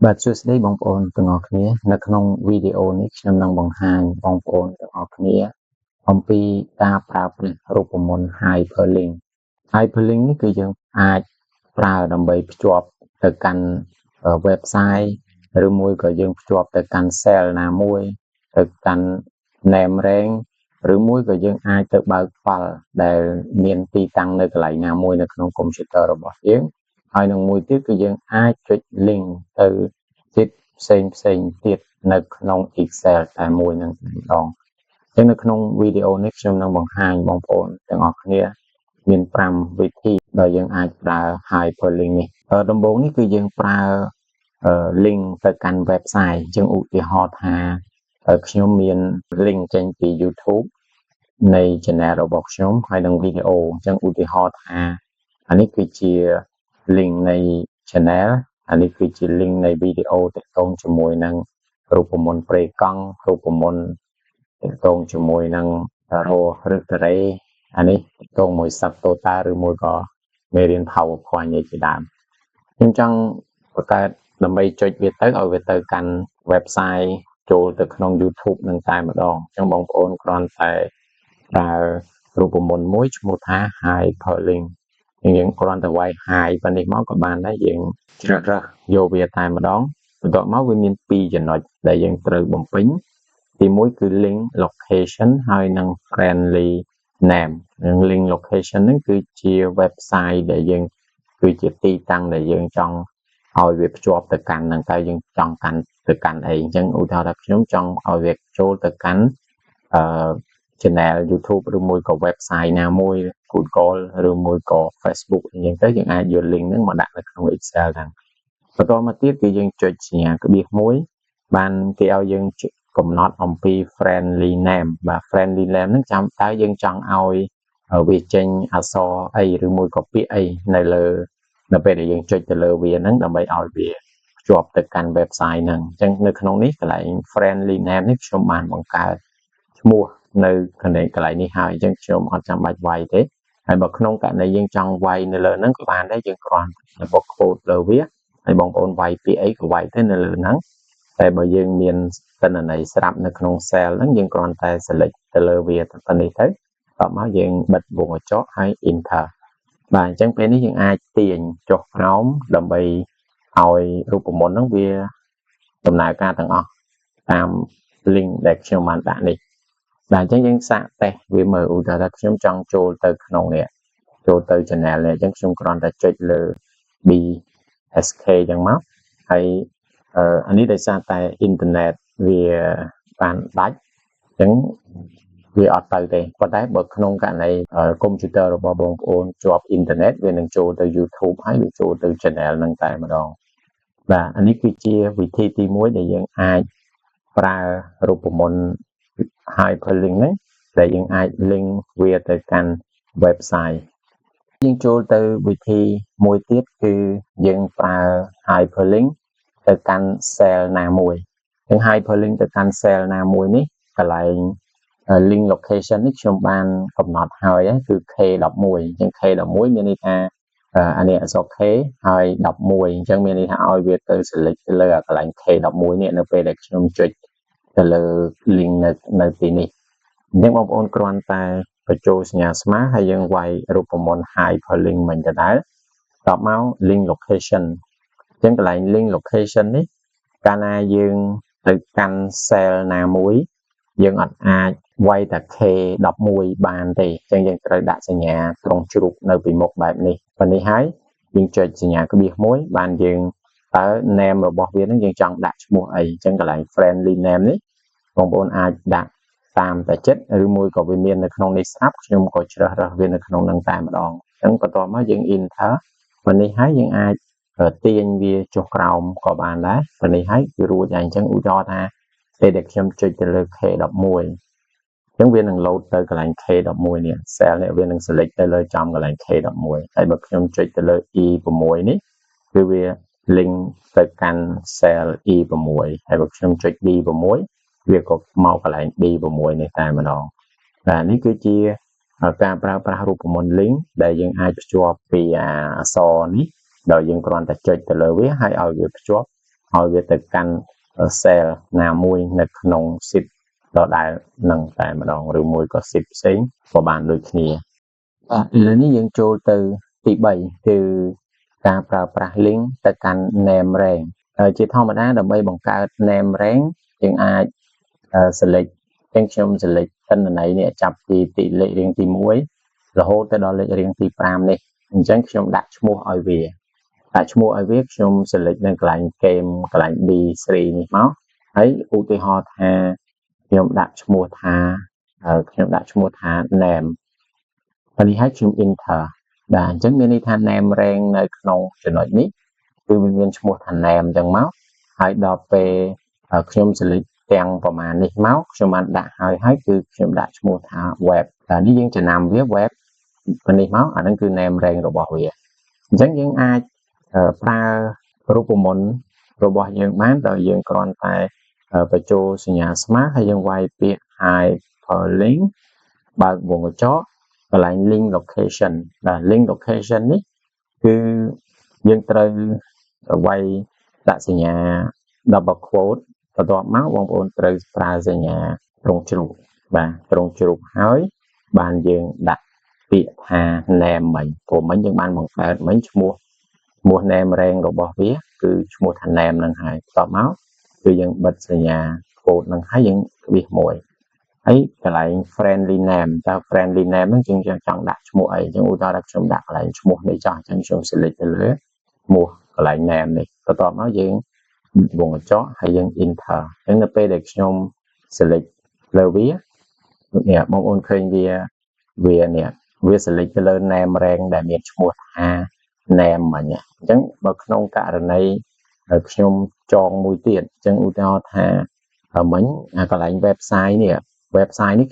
បាទសួស្តីបងប្អូនទាំងអស់គ្នានៅក្នុងវីដេអូនេះខ្ញុំនឹងបង្ហាញបងប្អូនទាំងអស់គ្នាអំពីការប្រើប្រាស់រូបមន្ត Hyperlink នេះគឺយើងអាចប្រើដើម្បីភ្ជាប់ទៅកាន់ website ឬមួយក៏យើងភ្ជាប់ទៅកាន់ cell ណាមួយទៅកាន់ name range ឬមួយក៏យើងអាចទៅបើក file ដែលមានទីតាំងនៅកន្លែងណាមួយនៅក្នុង computer របស់យើងហើយនឹងមួយទៀតគឺយើងអាចចុច link ទៅទៀតផ្សេងទៀតនៅក្នុង Excel តែមួយនឹងម្ដងអញ្ចឹងនៅក្នុងវីដេអូនេះខ្ញុំនឹងបង្ហាញបងប្អូនទាំងអស់គ្នាមាន5វិធីដែលយើងអាចប្រើ Hyperlink នេះដំបូងនេះគឺយើងប្រើlink ទៅកាន់ website អញ្ចឹងឧទាហរណ៍ថាខ្ញុំមាន link ចេញពី YouTube នៃ channel របស់ខ្ញុំហើយនឹងវីដេអូអញ្ចឹងឧទាហរណ៍ថាអានេះគឺជា link នៃ channel អានេះគឺជា link នៃវីដេអូទាក់ទងជាមួយនឹងរូបមន្តប្រេកង់រូបមន្តទាក់ទងជាមួយនឹងរោឬតរេអានេះទាក់ទងមួយសັບតូតាឬមួយក៏មេរៀន PowerPoint នេះជាដើមខ្ញុំចង់បង្កើតដើម្បីចុចវាទៅឲ្យវាទៅកាន់ website ចូលទៅក្នុង YouTube នឹងតែម្ដងអញ្ចឹងបងប្អូនគ្រាន់តែប្រើរូបមន្តមួយឈ្មោះថា Hyperlink យើងគ្រាន់តែវាយ Hi ប៉ុណ្នេះមកក៏បានដែរយើងជ្រើសរើសយកវាតែម្ដងបន្ទាប់មកវាមាន2ចំណុចដែលយើងត្រូវបំពេញទី1គឺ link location ហើយនិង friendly name និង link location ហ្នឹងគឺជា website ដែលយើងគឺជាទីតាំងដែលយើងចង់ឲ្យវាភ្ជាប់ទៅកាន់ហ្នឹងតែយើងចង់កាន់ទៅកាន់អីអញ្ចឹងឧទាហរណ៍ថាខ្ញុំចង់ឲ្យវាចូលទៅកាន់channel YouTube ឬមួយក៏ website ណាមួយ Google ឬមួយក៏ Facebook អញ្ចឹងទៅយើងអាចយក link ហ្នឹងមកដាក់នៅក្នុង Excel ហ្នឹងបន្តមកទៀតគឺយើងចុចសញ្ញាក្បៀសមួយបានគេឲ្យយើងកំណត់អំពី friendly name បាទ friendly name ហ្នឹងចាំតើយើងចង់ឲ្យវាចេញអក្សរអីឬមួយក៏ពាក្យអីនៅពេលដែលយើងចុចទៅលើវាហ្នឹងដើម្បីឲ្យវាភ្ជាប់ទៅកាន់ website ហ្នឹងអញ្ចឹងនៅក្នុងនេះកន្លែង friendly name នេះខ្ញុំបានបង្កើតឈ្មោះនៅកន្លែងនេះហើយអញ្ចឹងខ្ញុំអត់ចាំបាច់វាយទេហើយបើក្នុងករណីយើងចង់វាយនៅលើហ្នឹងក៏បានដែរយើងគ្រាន់តែបកកូដលើវាហើយបងប្អូនវាយពាក្យអីក៏វាយទៅនៅលើហ្នឹងតែបើយើងមានទិន្នន័យស្រាប់នៅក្នុង cell ហ្នឹងយើងគ្រាន់តែ select ទៅលើវាទៅនេះទៅតមកយើងបិទវងកញ្ចក់ហើយ enter បាទអញ្ចឹងពេលនេះយើងអាចទាញចុះក្រោមដើម្បីឲ្យរូបមន្តហ្នឹងវាដំណើរការទាំងអស់តាម link ដែលខ្ញុំបានដាក់នេះបាទអញ្ចឹងយើងសាកតេស្តវាមើលឧទាហរណ៍ថាខ្ញុំចង់ចូលទៅក្នុងនេះចូលទៅ channel នេះអញ្ចឹងខ្ញុំគ្រាន់តែចុចលើ BSK អញ្ចឹងមកហើយអានេះដោយសារតែអ៊ីនធឺណិតវាបានដាច់អញ្ចឹងវាអត់ទៅទេប៉ុន្តែបើក្នុងករណីកុំព្យូទ័ររបស់បងប្អូនជាប់អ៊ីនធឺណិតវានឹងចូលទៅ YouTube ហើយវាចូលទៅ channel ហ្នឹងតែម្ដងបាទអានេះគឺជាវិធីទី1ដែលយើងអាចប្រើរូបមន្ត Hyperlink ហ្នឹងដែលយើងអាច link វាទៅកាន់ website យើងចូលទៅវិធីមួយទៀតគឺយើងប្រើ Hyperlink ទៅកាន់ cell ណាមួយយើង Hyperlink ទៅកាន់ cell ណាមួយនេះកន្លែង link location នេះខ្ញុំបានកំណត់ហើយគឺ K11 អញ្ចឹង K11 មានន័យថាអានេះអក្សរ K ហើយ11អញ្ចឹងមានន័យថាឲ្យវាទៅ select ទៅលើកន្លែង K11 នេះនៅពេលដែលខ្ញុំចុចទៅលើ link នៅទីនេះអញ្ចឹងបងប្អូនគ្រាន់តែបញ្ចូលសញ្ញាស្មើហើយយើងវាយរូបមន្ត Hyperlink មិញដដែលតបមក link location អញ្ចឹងកន្លែង link location នេះកាលណាយើងទៅកាន់ cell ណាមួយយើងអត់អាចវាយតែ K11 បានទេអញ្ចឹងយើងត្រូវដាក់សញ្ញាត្រង់ជ្រូកនៅពីមុខបែបនេះប៉ុណ្នេះហើយយើងចុចសញ្ញាក្បៀសមួយបានយើងតើ name របស់វានឹងយើងចង់ដាក់ឈ្មោះអីអញ្ចឹងកន្លែង friendly name នេះបងប្អូនអាចដាក់តាមតែចិត្តឬមួយក៏វាមាននៅក្នុងនេះស្រាប់ខ្ញុំក៏ជ្រើសរើសវានៅក្នុងនឹងតែម្ដងអញ្ចឹងបន្ទាប់មកយើង enter ប៉ុណ្នេះហើយយើងអាចទាញវាចុះក្រោមក៏បានដែរប៉ុណ្នេះហើយគឺរួចហើយអញ្ចឹងឧទាហរណ៍ថាពេលដែលខ្ញុំចុចទៅលើ K11 អញ្ចឹងវានឹង load ទៅកន្លែង K11 នេះ cell នេះវានឹង select ទៅលើចំកន្លែង K11 ហើយបើខ្ញុំចុចទៅលើ E6 នេះគឺវា link ទៅកាន់ cell E6 ហើយបើខ្ញុំចុច D6 វាក៏មកកន្លែង D6 នេះតែម្ដងបាទនេះគឺជាការប្រើប្រាស់រូបមន្ត link ដែលយើងអាចភ្ជាប់ពីអក្សរនេះដោយយើងគ្រាន់តែចុចទៅលើវាហើយឲ្យវាភ្ជាប់ ឲ្យវាទៅកាន់ cell ណាមួយនៅក្នុង zip ដដែលនឹងតែម្ដងឬមួយក៏ zip ផ្សេងក៏បានដូចគ្នាបាទឥឡូវនេះយើងចូលទៅទី3គឺការប្រើប្រាស់ link ទៅកាន់ name range ជាធម្មតាដើម្បីបង្កើត name range យើងអាច select ខ្ញុំ select ទិន្នន័យនេះចាប់ពីលេខរៀងទី1រហូតទៅដល់លេខរៀងទី5នេះអញ្ចឹងខ្ញុំដាក់ឈ្មោះឲ្យវាខ្ញុំ select នៅកន្លែង game កន្លែង B3 នេះមកហើយឧទាហរណ៍ថាខ្ញុំដាក់ឈ្មោះថា name ហើយនេះឲ្យខ្ញុំ enter បាទអញ្ចឹងមានន័យថា name range នៅក្នុងចំណុចនេះគឺវាមានឈ្មោះថា name អញ្ចឹងមកហើយដល់ពេលខ្ញុំ select ទាំងប្រមាណនេះមកខ្ញុំបានដាក់ហើយគឺខ្ញុំដាក់ឈ្មោះថា web តែនេះយើងចំណាំវា web នេះមកអាហ្នឹងគឺ name range របស់វាអញ្ចឹងយើងអាចប្រើរូបមន្តរបស់យើងបានដោយយើងគ្រាន់តែបញ្ចូលសញ្ញាស្មើហើយយើងវាយពាក្យ hyperlink បើកវងកញ្ចក់កន្លែង link location បាទ link location នេះគឺយើងត្រូវវាយដាក់សញ្ញា double quote បន្ទាប់មកបងប្អូនត្រូវប្រើសញ្ញាត្រង់ជ្រូកបាទត្រង់ជ្រូកហើយបានយើងដាក់ពាក្យថា name មិញព្រោះមិញយើងបានបង្កើតមិញឈ្មោះ name range របស់វាគឺឈ្មោះថា name ហ្នឹងហើយបន្ទាប់មកគឺយើងបិទសញ្ញា quote ហ្នឹងហើយយើងវាសមួយហើយកន្លែង friendly name តើ friendly name ហ្នឹងយើងចង់ដាក់ឈ្មោះអីអញ្ចឹងឧទាហរណ៍ថាខ្ញុំដាក់កន្លែងឈ្មោះនេះចោះអញ្ចឹងខ្ញុំ select ទៅលើឈ្មោះកន្លែង name នេះបន្ទាប់មកយើងវងកញ្ចក់ហើយយើង enter អញ្ចឹងនៅពេលដែលខ្ញុំ select លើវានេះបងប្អូនឃើញវានេះវា select ទៅលើ name range ដែលមានឈ្មោះថា name មិញអញ្ចឹងបើក្នុងករណីខ្ញុំចងមួយទៀតអញ្ចឹងឧទាហរណ៍ថាមិញកន្លែង website នេះ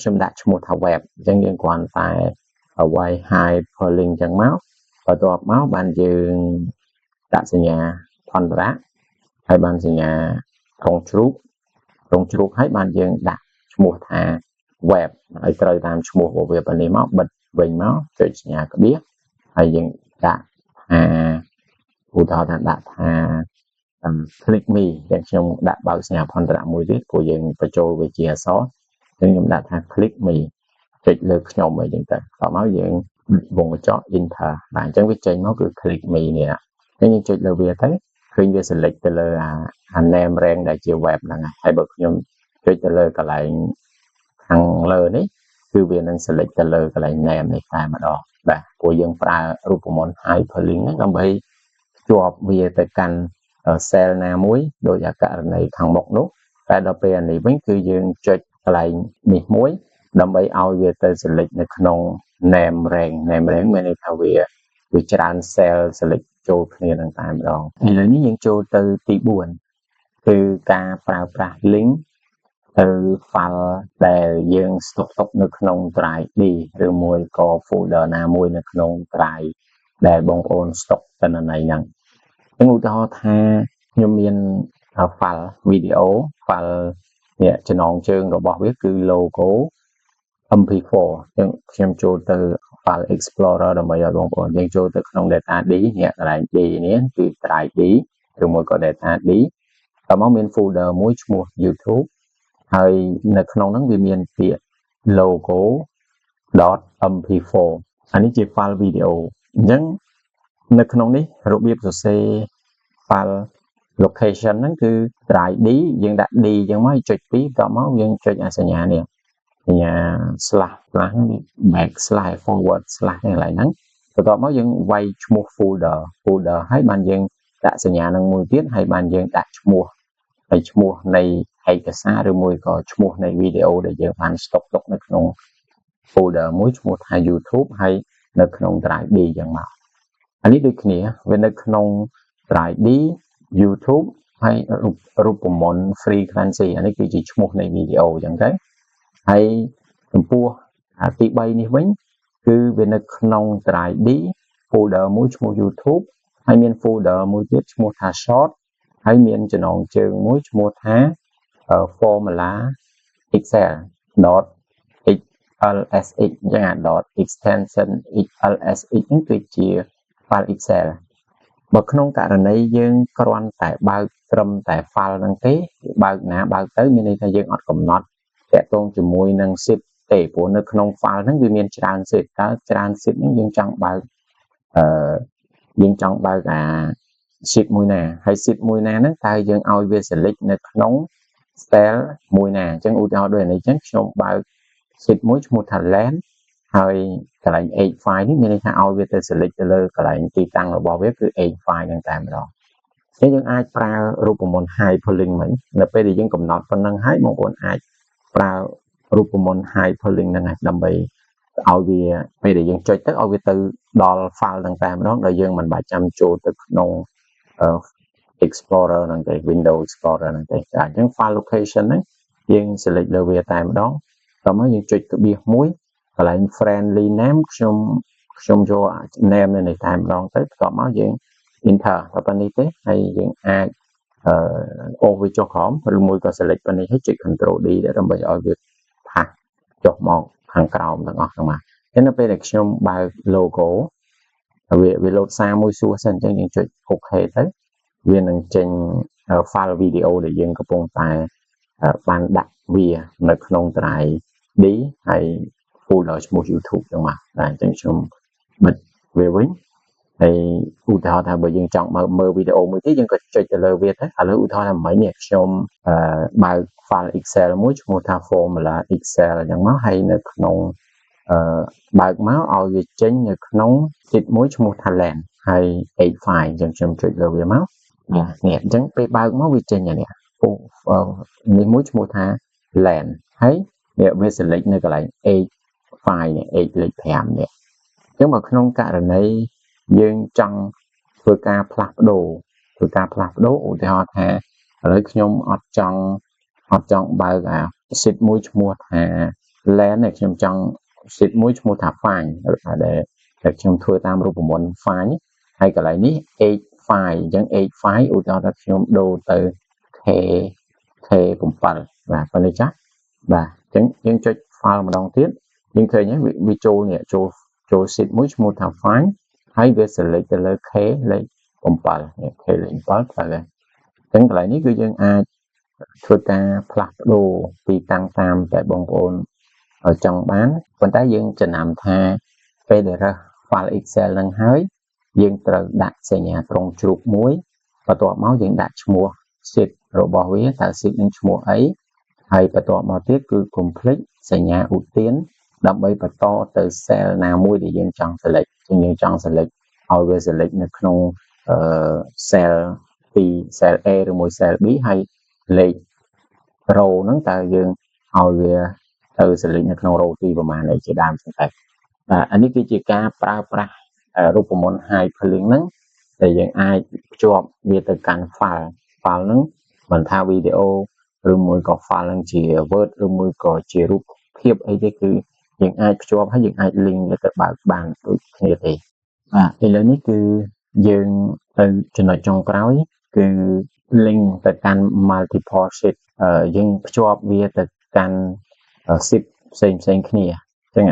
ខ្ញុំដាក់ឈ្មោះថា web អញ្ចឹងយើងគ្រាន់តែវាយ hyperlink អញ្ចឹងមកបន្ទាប់មកបានយើងដាក់សញ្ញាអន្តរៈហើយបានសញ្ញាត្រង់ជ្រូកហើយបានយើងដាក់ឈ្មោះថា web ឲ្យត្រូវតាមឈ្មោះរបស់វាប៉ុណ្នេះមកបិទវិញមកចុចសញ្ញាក្បៀសហើយយើងដាក់ឧទាហរណ៍ថាដាក់ថា click me ដែលខ្ញុំដាក់បើកសញ្ញាអន្តរៈមួយទៀតព្រោះយើងបញ្ចូលវាជាអក្សរអញ្ចឹងខ្ញុំដាក់ថា click me ចុចលើខ្ញុំអីចឹងទៅបន្តមកយើងវងកញ្ចក់ enter បាទអញ្ចឹងវាចេញមកគឺ click me នេះអញ្ចឹងយើងចុចលើវាទៅឃើញវា select ទៅលើអា name range ដែលជា web ហ្នឹងហើយបើខ្ញុំចុចទៅលើកន្លែងខាងលើនេះគឺវានឹង select ទៅលើកន្លែង name នេះតែម្ដងបាទព្រោះយើងប្រើរូបមន្ត hyperlink ហ្នឹងដើម្បីភ្ជាប់វាទៅកាន់ cell ណាមួយដោយអាករណីខាងមុខនោះតែដល់ពេលអានេះវិញគឺយើងចុចកន្លែងនេះមួយដើម្បីឲ្យវាទៅ select នៅក្នុង name range មានន័យថាវាច្រើន cell select ចូលគ្នានឹងតែម្ដងឥឡូវនេះយើងចូលទៅទី4គឺការប្រើប្រាស់ link ទៅ file ដែលយើងស្តុកទុកនៅក្នុង drive D ឬមួយក៏ folder ណាមួយនៅក្នុង drive ដែលបងប្អូនស្តុកទិន្នន័យហ្នឹងឧទាហរណ៍ថាខ្ញុំមាន file video file នេះចំណងជើងរបស់វាគឺ logo MP4 អញ្ចឹងខ្ញុំចូលទៅ file explorer ដើម្បីឲ្យបងប្អូនយើងចូលទៅក្នុង data D នេះកន្លែង D នេះគឺ drive D ឬមួយក៏ data D តមកមាន folder មួយឈ្មោះ YouTube ហើយនៅក្នុងហ្នឹងវាមានពាក្យ logo.mp4 អានេះជា file video អញ្ចឹងនៅក្នុងនេះរបៀបសរសេរ file location ហ្នឹងគឺ drive D យើងដាក់ D អញ្ចឹងមកចុច2បន្ទាប់មកយើងចុចអាសញ្ញានេះសញ្ញា slash backslash forward slash កន្លែងហ្នឹងបន្ទាប់មកយើងវាយឈ្មោះ folder ហើយបានយើងដាក់សញ្ញានឹងមួយទៀតហើយបានយើងដាក់ឈ្មោះនៃឯកសារឬមួយក៏ឈ្មោះនៃវីដេអូដែលយើងបានស្តុកទុកនៅក្នុង folder មួយឈ្មោះថា YouTube ហើយនៅក្នុង drive D អញ្ចឹងមកអានេះដូចគ្នាវានៅក្នុង drive D YouTube ហើយរូបមន្ត frequency អានេះគឺជាឈ្មោះនៃវីដេអូអញ្ចឹងទៅហើយចំពោះទី3នេះវិញគឺវានៅក្នុង drive D folder មួយឈ្មោះ YouTube ហើយមាន folder មួយទៀតឈ្មោះថា short ហើយមានចំណងជើងមួយឈ្មោះថា formula excel.xlsx អញ្ចឹងអា .extension xlsx នេះគឺជា file excel បើក្នុងករណីយើងគ្រាន់តែបើកត្រឹមតែ file ហ្នឹងទេបើកណាបើកទៅមានន័យថាយើងអត់កំណត់តាក់ទងជាមួយនឹង zip ទេព្រោះនៅក្នុង file ហ្នឹងវាមានច្រើន zip តើច្រើន zip ហ្នឹងយើងចង់បើកយើងចង់បើកអា zip មួយណាហើយ zip មួយណាហ្នឹងតើយើងឲ្យវា select នៅក្នុង style មួយណាអញ្ចឹងឧទាហរណ៍ដូចនេះអញ្ចឹងខ្ញុំបើក zip មួយឈ្មោះថា len ហើយកន្លែង edge file នេះមានន័យថាឲ្យវាទៅ select ទៅលើកន្លែងទីតាំងរបស់វាគឺ edge file ហ្នឹងតែម្ដងអញ្ចឹងយើងអាចប្រើរូបមន្ត hyperlink មិញនៅពេលដែលយើងកំណត់ប៉ុណ្ណឹងហើយបងប្អូនអាចប្រើរូបមន្ត hyperlink ហ្នឹងហើយដើម្បីឲ្យវាពេលដែលយើងចុចទៅឲ្យវាទៅដល់ file ហ្នឹងតែម្ដងដោយយើងមិនបាច់ចាំចូលទៅក្នុង Explorer ហ្នឹងទេ Windows Explorer ហ្នឹងទេចាអញ្ចឹង file location ហ្នឹងយើង select លើវាតែម្ដងតមកយើងចុចក្បៀសមួយកន្លែង friendly name ខ្ញុំយក name នេះតែម្ដងទៅបន្ទាប់មកយើង enter ទៅប៉ុណ្នេះទេហើយយើងអាចអូសវាចុះក្រោមឬមួយក៏ select ប៉ុណ្នេះហើយចុច Control D ដើម្បីឲ្យវាផាសចុះមកខាងក្រោមទាំងអស់ហ្នឹងមកអញ្ចឹងនៅពេលដែលខ្ញុំបើក logo វាលោតសារមួយសួរសិនអញ្ចឹងយើងចុច OK ទៅវានឹងចេញ file video ដែលយើងកំពុងតែបានដាក់វានៅក្នុង drive D ហើយ folder ឈ្មោះ YouTube ហ្នឹងមកតែអញ្ចឹងខ្ញុំបិទវាវិញហើយឧទាហរណ៍ថាបើយើងចង់មើលវីដេអូមួយទៀតយើងក៏ចុចទៅលើវាទៅឥឡូវឧទាហរណ៍ថាមិញនេះខ្ញុំបើក file Excel មួយឈ្មោះថា formula Excel អញ្ចឹងមកហើយនៅក្នុងបើកមកឲ្យវាចេញនៅក្នុង sheet មួយឈ្មោះថា len ហើយ edge file អញ្ចឹងខ្ញុំចុចលើវាមកនេះអញ្ចឹងពេលបើកមកវាចេញអានេះនេះមួយឈ្មោះថា len ហើយវា select នៅកន្លែង edge file នេះ edge លេខ5នេះអញ្ចឹងបើក្នុងករណីយើងចង់ធ្វើការផ្លាស់ប្ដូរឧទាហរណ៍ថាឥឡូវខ្ញុំអត់ចង់បើកអា sheet មួយឈ្មោះថា len នេះខ្ញុំចង់ sheet មួយឈ្មោះថា file ដែលខ្ញុំធ្វើតាមរូបមន្ត file ហើយកន្លែងនេះ edge file អញ្ចឹង edge file ឧទាហរណ៍ថាខ្ញុំដូរទៅ k7 បាទប៉ុណ្ណេះចាស់បាទអញ្ចឹងយើងចុច file ម្ដងទៀតយើងឃើញហើយវាចូលនេះចូល sheet មួយឈ្មោះថា file ហើយវា select ទៅលើ k លេខ7នេះ k លេខ7ទៅហើយអញ្ចឹងកន្លែងនេះគឺយើងអាចធ្វើការផ្លាស់ប្ដូរទីតាំងតាមតែបងប្អូនចង់បានប៉ុន្តែយើងចំណាំថាពេលដែលរើស file Excel ហ្នឹងហើយយើងត្រូវដាក់សញ្ញាត្រង់ជ្រូកមួយបន្ទាប់មកយើងដាក់ឈ្មោះ sheet របស់វាតើ sheet នឹងឈ្មោះអីហើយបន្ទាប់មកទៀតគឺកុំភ្លេចសញ្ញាឧទានដើម្បីបន្តទៅ cell ណាមួយដែលយើងចង់ select យើងចង់ select ឲ្យវា select នៅក្នុងcell ពី cell A ឬមួយ cell B ហើយលេខ row ហ្នឹងតើយើងឲ្យវាទៅ select នៅក្នុង row ទីប្រមាណអីជាដើមចឹងទៅបាទអានេះគឺជាការប្រើប្រាស់រូបមន្ត hyperlink ហ្នឹងដែលយើងអាចភ្ជាប់វាទៅកាន់ file ហ្នឹងមិនថាវីដេអូឬមួយក៏ file ហ្នឹងជា Word ឬមួយក៏ជារូបភាពអីទេគឺយើងអាចភ្ជាប់ហើយយើងអាច link វាទៅបើកបានដូចគ្នាទេបាទឥឡូវនេះគឺយើងទៅចំណុចចុងក្រោយគឺ link ទៅកាន់ multiple sheet យើងភ្ជាប់វាទៅកាន់ sheet ផ្សេងគ្នាអញ្ចឹង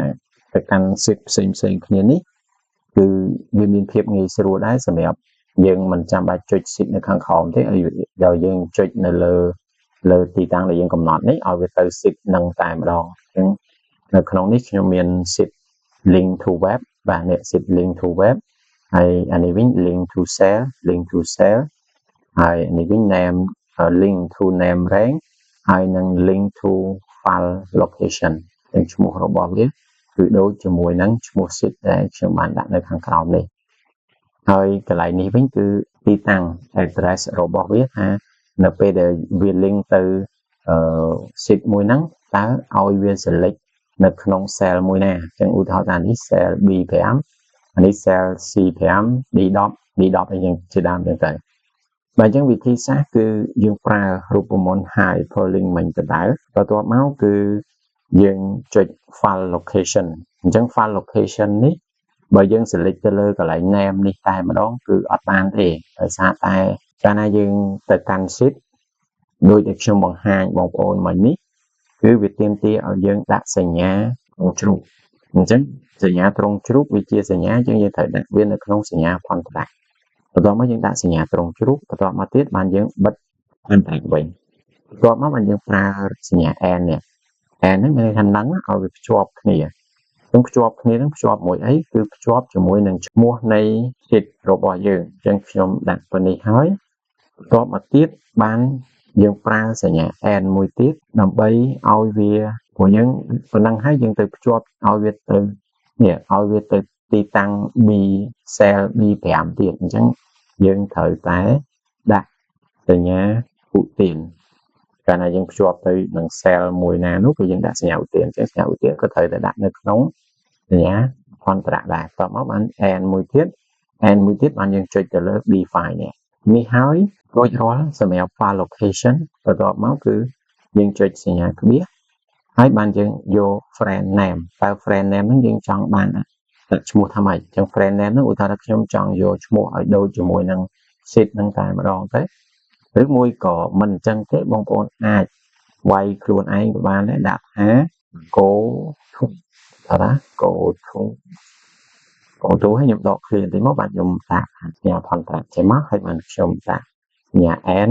ទៅកាន់ sheet ផ្សេងគ្នានេះគឺវាមានភាពងាយស្រួលដែរសម្រាប់យើងមិនចាំបាច់ចុច sheet នៅខាងក្រោមទេឲ្យយើងចុចនៅលើទីតាំងដែលយើងកំណត់នេះឲ្យវាទៅ sheet នឹងតែម្ដងអញ្ចឹងនៅក្នុងនេះខ្ញុំមាន sheet link to web បាទនេះ sheet link to web ហើយអានេះវិញ link to cell ហើយនេះវិញ name link to name rank ហើយនឹង link to file location ទាំងឈ្មោះរបស់វាគឺដូចជាមួយនឹងឈ្មោះ sheet ដែលខ្ញុំបានដាក់នៅខាងក្រោមនេះហើយកន្លែងនេះវិញគឺទីតាំង address របស់វាថានៅពេលដែលវា link ទៅsheet មួយហ្នឹងតើឲ្យវា select នៅក្នុង cell មួយណាអញ្ចឹងឧទាហរណ៍ថានេះ cell B5 អានេះ cell C5 D10 អីយ៉ាងជាដើមចឹងទៅបាទអញ្ចឹងវិធីសាស្ត្រគឺយើងប្រើរូបមន្ត hyperlink មិញទៅដែរបន្ទាប់មកគឺយើងចុច file location អញ្ចឹង file location នេះបើយើង select ទៅលើកន្លែង name នេះតែម្ដងគឺអត់បានទេដោយសារតែកាលណាយើងទៅកាន់ sheet ដូចដែលខ្ញុំបង្ហាញបងប្អូនមិញនេះគឺវាទាមទារឲ្យយើងដាក់សញ្ញាត្រង់ជ្រូកអញ្ចឹងសញ្ញាត្រង់ជ្រូកវាជាសញ្ញាយើងត្រូវដាក់វានៅក្នុងសញ្ញាផន្ធរៈ បន្ទាប់មកយើងដាក់សញ្ញាត្រង់ជ្រូកបន្ទាប់មកទៀតបានយើងបិទបានតែវិញបន្ទាប់មកបានយើងប្រើសញ្ញា n នេះ n ហ្នឹងមានន័យថានឹងឲ្យវាភ្ជាប់គ្នាយើងភ្ជាប់គ្នានឹងភ្ជាប់មួយអីគឺភ្ជាប់ជាមួយនឹងឈ្មោះនៃ sheet របស់យើងអញ្ចឹងខ្ញុំដាក់ប៉ុណ្នេះហើយបន្ទាប់មកទៀតបានយើងប្រើសញ្ញា n មួយទៀតដើម្បីឲ្យវាព្រោះយើងប៉ុណ្ណឹងហើយយើងទៅភ្ជាប់ឲ្យវាទៅនេះឲ្យវាទៅទីតាំង B cell B5 ទៀតអញ្ចឹងយើងត្រូវតែដាក់សញ្ញាឧទានកាលណាយើងភ្ជាប់ទៅនឹង cell មួយណានោះគឺយើងដាក់សញ្ញាឧទានអញ្ចឹងសញ្ញាឧទានក៏ត្រូវតែដាក់នៅក្នុងសញ្ញាអន្តរដែរតមកបាន n មួយទៀតបានយើងចុចទៅលើ B file នេះហើយរួចរាល់សម្រាប់ file location បន្ទាប់មកគឺយើងចុចសញ្ញាក្បៀសហើយបានយើងយក friend name តើ friend name ហ្នឹងយើងចង់បានឈ្មោះថាម៉េចអញ្ចឹង friend name ហ្នឹងឧទាហរណ៍ថាខ្ញុំចង់យកឈ្មោះឲ្យដូចជាមួយនឹង sheet ហ្នឹងតែម្ដងទៅឬមួយក៏មិនអញ្ចឹងទេបងប្អូនអាចវាយខ្លួនឯងក៏បានដែរដាក់ថា go to ថា go to ឲ្យខ្ញុំដក clear បន្តិចមកបាទខ្ញុំដាក់សញ្ញាផនត្រាចេញមកហើយបានខ្ញុំដាក់សញ្ញា n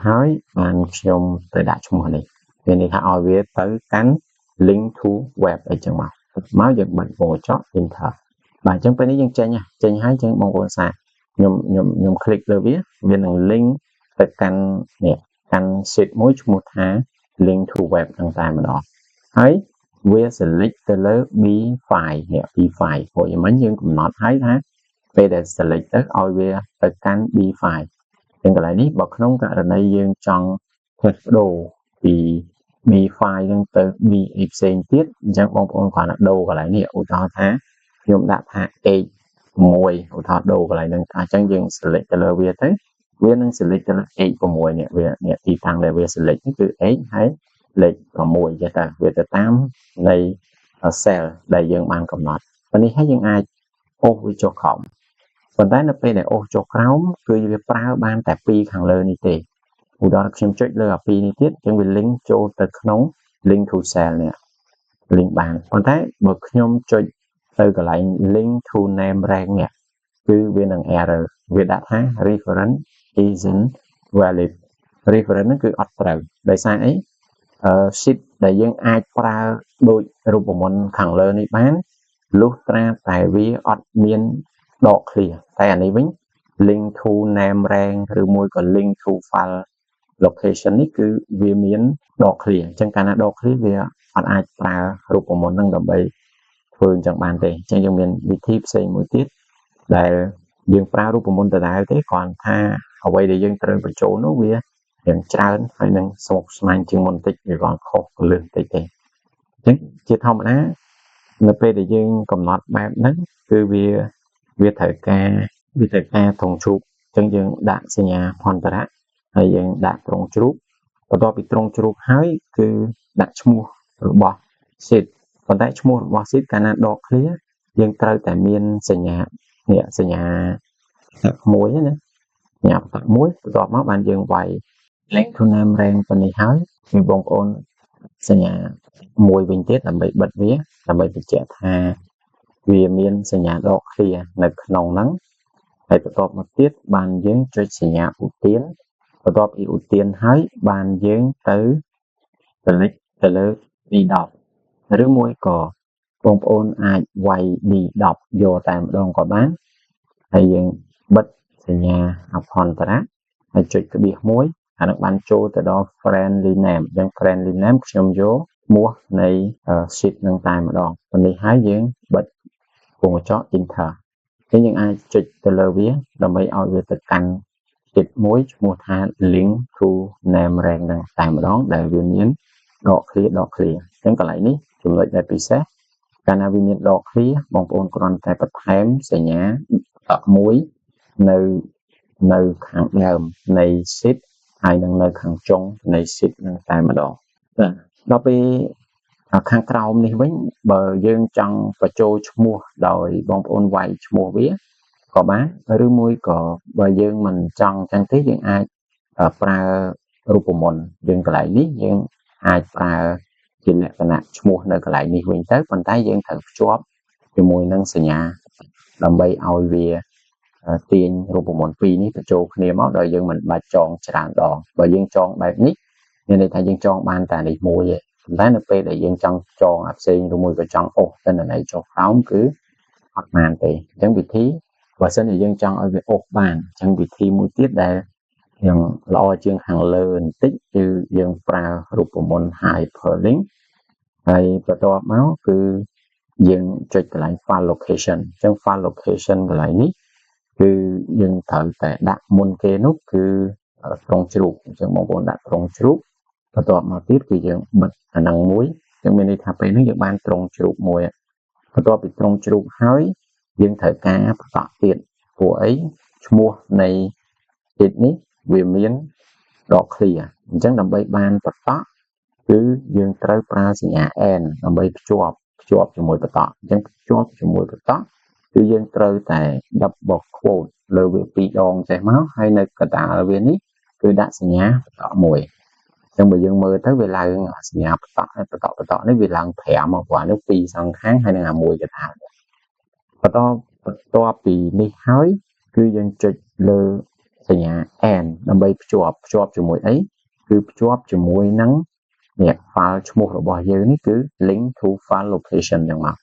ហើយបានខ្ញុំទៅដាក់ឈ្មោះនេះមានន័យថាឲ្យវាទៅកាន់ link to web អីចឹងមកយើងបិទវងកញ្ចក់ enter បាទអញ្ចឹងពេលនេះយើងចេញហើយអញ្ចឹងបងប្អូនសាខ្ញុំ click លើវានឹង link ទៅកាន់នេះកាន់ sheet មួយឈ្មោះថា link to web ហ្នឹងតែម្ដងហើយវា select ទៅលើ B file នេះ B file ព្រោះយ៉ាងមិញយើងកំណត់ហើយថាពេលដែល select ទៅឲ្យវាទៅកាន់ B file អញ្ចឹងកន្លែងនេះបើក្នុងករណីយើងចង់ផ្លាស់ប្ដូរពី B file ហ្នឹងទៅ B អីផ្សេងទៀតអញ្ចឹងបងប្អូនគ្រាន់តែដូរកន្លែងនេះឧទាហរណ៍ថាខ្ញុំដាក់ថា H6 ឧទាហរណ៍ដូរកន្លែងហ្នឹងអញ្ចឹងយើង select ទៅលើវាទៅវានឹង select ទៅលើ H6 នេះវាទីតាំងដែលវា select នេះគឺ H ហើយលេខ6ចេះតែវាទៅតាមនៃ cell ដែលយើងបានកំណត់ប៉ុន្នេះហើយយើងអាចអូសវាចុះក្រោមប៉ុន្តែនៅពេលដែលអូសចុះក្រោមគឺវាប្រើបានតែ2ខាងលើនេះទេឧទាហរណ៍ខ្ញុំចុចលើអា2នេះទៀតអញ្ចឹងវា link ចូលទៅក្នុង link to cell នេះ link បានប៉ុន្តែបើខ្ញុំចុចទៅកន្លែង link to name rank នេះគឺវានឹង error វាដាក់ថា reference isn't valid reference ហ្នឹងគឺអត់ត្រូវដោយសារអីsheet ដែលយើងអាចប្រើដូចរូបមន្តខាងលើនេះបានលុះត្រាតែវាអត់មានដក clear តែអានេះវិញ link to name rank ឬមួយក៏ link to file location នេះគឺវាមានដក clear អញ្ចឹងកាលណាដក clear វាអត់អាចប្រើរូបមន្តហ្នឹងដើម្បីធ្វើអញ្ចឹងបានទេអញ្ចឹងយើងមានវិធីផ្សេងមួយទៀតដែលយើងប្រើរូបមន្តដដែលទេគ្រាន់ថាអ្វីដែលយើងត្រូវបញ្ចូលនោះវាយ៉ាងច្រើនហើយនឹងស្មុគស្មាញជាងមុនបន្តិចវាcònខុសកលឹះបន្តិចទេអញ្ចឹងជាធម្មតានៅពេលដែលយើងកំណត់បែបហ្នឹងគឺវាត្រូវការត្រង់ជ្រូកអញ្ចឹងយើងដាក់សញ្ញាផន្តរៈហើយយើងដាក់ត្រង់ជ្រូកបន្ទាប់ពីត្រង់ជ្រូកហើយគឺដាក់ឈ្មោះរបស់ sheet ប៉ុន្តែឈ្មោះរបស់ sheet កាលណាដក clear យើងត្រូវតែមានសញ្ញានេះសញ្ញាមួយណាសញ្ញាបន្ទាប់មកបានយើងវាយ link to name rank ប៉ុណ្នេះហើយគឺបងប្អូនសញ្ញាមួយវិញទៀតដើម្បីបិទវាដើម្បីបញ្ជាក់ថាវាមានសញ្ញាដក clear នៅក្នុងហ្នឹងហើយបន្ទាប់មកទៀតបានយើងចុចសញ្ញាឧទានបន្ទាប់ពីឧទានហើយបានយើងទៅ select ទៅលើ B10 ឬមួយក៏បងប្អូនអាចវាយ B10 យកតែម្ដងក៏បានហើយយើងបិទសញ្ញាអភន្តរៈហើយចុចក្បៀសមួយអានឹងបានចូលទៅដល់ friendly name អញ្ចឹង friendly name ខ្ញុំយកឈ្មោះនៃ sheet នឹងតែម្ដងប៉ុណ្នេះហើយយើងបិទវងកញ្ចក់ enter ហើយយើងអាចចុចទៅលើវាដើម្បីឲ្យវាទៅកាន់ sheet មួយឈ្មោះថា link to name rank នឹងតែម្ដងដែលវាមានដក clear អញ្ចឹងកន្លែងនេះចំណុចដែលពិសេសកាលណាវាមានដក clear បងប្អូនគ្រាន់តែបន្ថែមសញ្ញាមួយនៅខាងដើមនៃ sheet ហើយនឹងនៅខាងចុងនៃ sheet នឹងតែម្ដងបាទដល់ពេលខាងក្រោមនេះវិញបើយើងចង់បញ្ចូលឈ្មោះដោយបងប្អូនវាយឈ្មោះវាក៏បានឬមួយក៏បើយើងមិនចង់ចឹងទេយើងអាចប្រើរូបមន្តយើងកន្លែងនេះយើងអាចប្រើជាលក្ខណៈឈ្មោះនៅកន្លែងនេះវិញទៅប៉ុន្តែយើងត្រូវភ្ជាប់ជាមួយនឹងសញ្ញាដើម្បីឲ្យវា ទាញរូបមន្តពីរនេះបញ្ចូលគ្នាមកដោយយើងមិនបាច់ចងច្រើនដងបើយើងចងបែបនេះមានន័យថាយើងចងបានតែនេះមួយទេប៉ុន្តែនៅពេលដែលយើងចង់ចងអាផ្សេងឬមួយក៏ចង់អូសទិន្នន័យចុះក្រោមគឺអត់បានទេអញ្ចឹងវិធីបើសិនជាយើងចង់ឲ្យវាអូសបានអញ្ចឹងវិធីមួយទៀតដែលយើងល្អជាងខាងលើបន្តិចគឺយើងប្រើរូបមន្ត hyperlink ហើយបន្ទាប់មកគឺយើងចុចកន្លែង file location អញ្ចឹង file location កន្លែងនេះគឺយើងត្រូវតែដាក់មុនគេនោះគឺត្រង់ជ្រូកអញ្ចឹងបងប្អូនដាក់ត្រង់ជ្រូកបន្ទាប់មកទៀតគឺយើងបិទអាហ្នឹងមួយអញ្ចឹងមានន័យថាពេលនេះយើងបានត្រង់ជ្រូកមួយបន្ទាប់ពីត្រង់ជ្រូកហើយយើងត្រូវការបន្តទៀតព្រោះអីឈ្មោះនៃទៀតនេះវាមានដក clear អញ្ចឹងដើម្បីបានបន្តគឺយើងត្រូវប្រើសញ្ញា n ដើម្បីភ្ជាប់ជាមួយបន្តអញ្ចឹងភ្ជាប់ជាមួយបន្តគឺយើងត្រូវតែ double quote លើវាពីរដងចេះមកហើយនៅកណ្ដាលវានេះគឺដាក់សញ្ញាបន្តមួយអញ្ចឹងបើយើងមើលទៅវាឡើងសញ្ញាបន្តនេះវាឡើង5មកព្រោះនេះពីរសងខាងហើយនឹងអាមួយកណ្ដាលបន្ទាប់ពីនេះហើយគឺយើងចុចលើសញ្ញា n ដើម្បីភ្ជាប់ជាមួយអីគឺភ្ជាប់ជាមួយនឹងនេះ file ឈ្មោះរបស់យើងនេះគឺ link to file location យ៉ាងមក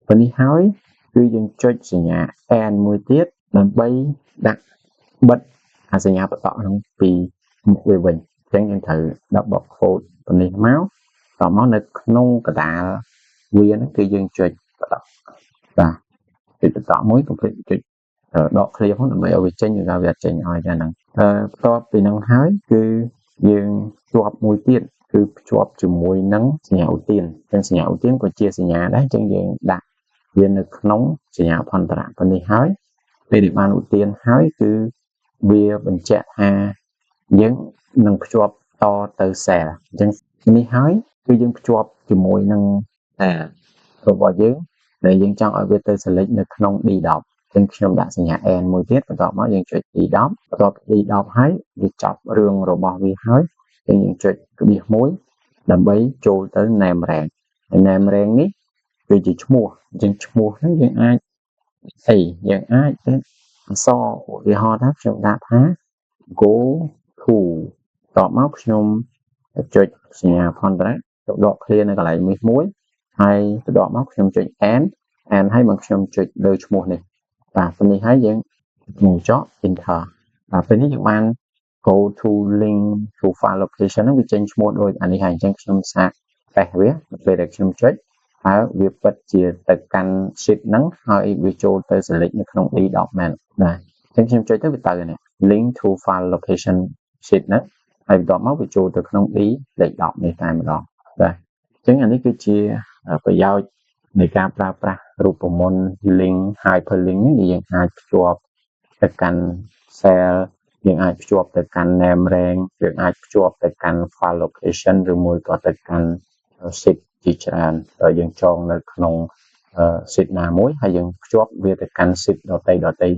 ពេលនេះហើយគឺយើងចុចសញ្ញា n មួយទៀតដើម្បីដាក់បិទអាសញ្ញាបន្តហ្នឹងពីមុខវាវិញអញ្ចឹងយើងត្រូវ double quote ពេលនេះមកតមកនៅក្នុងកណ្ដាលវាហ្នឹងគឺយើងចុចបន្តបាទចុចបន្តមួយកុំភ្លេចចុចដក clear ផងដើម្បីឲ្យវាចេញឬក៏វាចេញឲ្យតែហ្នឹងបន្ទាប់ពីហ្នឹងហើយគឺយើងជាប់មួយទៀតគឺភ្ជាប់ជាមួយនឹងសញ្ញាឧទានអញ្ចឹងសញ្ញាឧទានក៏ជាសញ្ញាដែរអញ្ចឹងយើងដាក់វានៅក្នុងសញ្ញាអភន្តរៈពេលនេះហើយពេលដែលបានឧទានហើយគឺវាបញ្ជាក់ថាយើងនឹងភ្ជាប់តទៅ cell អញ្ចឹងនេះហើយគឺយើងភ្ជាប់ជាមួយនឹងរបស់យើងដែលយើងចង់ឲ្យវាទៅ select នៅក្នុង D10 អញ្ចឹងខ្ញុំដាក់សញ្ញា n មួយទៀតបន្ទាប់មកយើងចុច D10 បន្ទាប់ D10 ហើយវាចប់រឿងរបស់វាហើយយើងចុចក្បៀសមួយដើម្បីចូលទៅ name rank ហើយ name rank នេះគឺជាឈ្មោះអញ្ចឹងឈ្មោះហ្នឹងយើងអាចយើងអាចអក្សរឧទាហរណ៍ថាខ្ញុំដាក់ថា go to តបមកខ្ញុំចុចសញ្ញាអភន្តរៈដក clear នៅកន្លែងនេះមួយហើយទៅដកមកខ្ញុំចុច n ហើយមកខ្ញុំចុចលើឈ្មោះនេះបាទពេលនេះហើយយើងនឹងចុច enter បាទពេលនេះយើងបាន go to link to file location ហ្នឹងវាចេញឈ្មោះដូចអានេះហើយអញ្ចឹងខ្ញុំសាកតេស្តវាពេលដែលខ្ញុំចុចហើយវាពិតជាទៅកាន់ sheet ហ្នឹងហើយវាចូលទៅ select នៅក្នុង D document បាទអញ្ចឹងខ្ញុំចុចទៅវាទៅនេះ link to file location sheet ហ្នឹងហើយបន្ទាប់មកវាចូលទៅក្នុង D លេខ10នេះតែម្ដងបាទអញ្ចឹងអានេះគឺជាប្រយោជន៍នៃការប្រើប្រាស់រូបមន្ត link hyperlink នេះយើងអាចភ្ជាប់ទៅកាន់ cell យើងអាចភ្ជាប់ទៅកាន់ name rank យើងអាចភ្ជាប់ទៅកាន់ file location ឬមួយក៏ទៅកាន់ sheet ជាច្រើនដែលយើងចងនៅក្នុង sheet ណាមួយហើយយើងភ្ជាប់វាទៅកាន់ sheet ដទៃ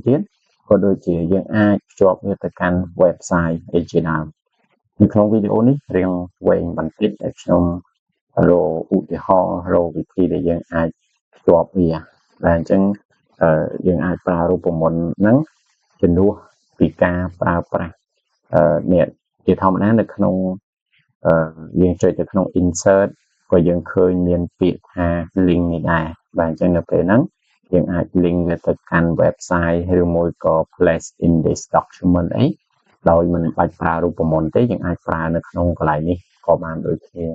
ទៀតក៏ដូចជាយើងអាចភ្ជាប់វាទៅកាន់ website អីជាដើមនៅក្នុងវីដេអូនេះរៀងវែងបន្តិចដែលខ្ញុំរកឧទាហរណ៍រកវិធីដែលយើងអាចភ្ជាប់វាតែអញ្ចឹងយើងអាចប្រើរូបមន្តហ្នឹងជំនួសពីការប្រើប្រាស់នេះជាធម្មតានៅក្នុងយើងចុចទៅក្នុង insert ក៏យើងឃើញមានពាក្យថា link នេះដែរបាទអញ្ចឹងនៅពេលហ្នឹងយើងអាច link វាទៅកាន់ website ឬមួយក៏ place in this document អីដោយមិនបាច់ប្រើរូបមន្តទេយើងអាចប្រើនៅក្នុងកន្លែងនេះក៏បានដូចគ្នា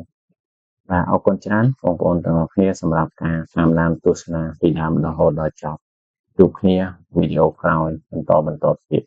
បាទអរគុណច្រើនបងប្អូនទាំងអស់គ្នាសម្រាប់ការតាមដានទស្សនាពីដើមរហូតដល់ចប់ជួបគ្នាវីដេអូក្រោយបន្តទៀត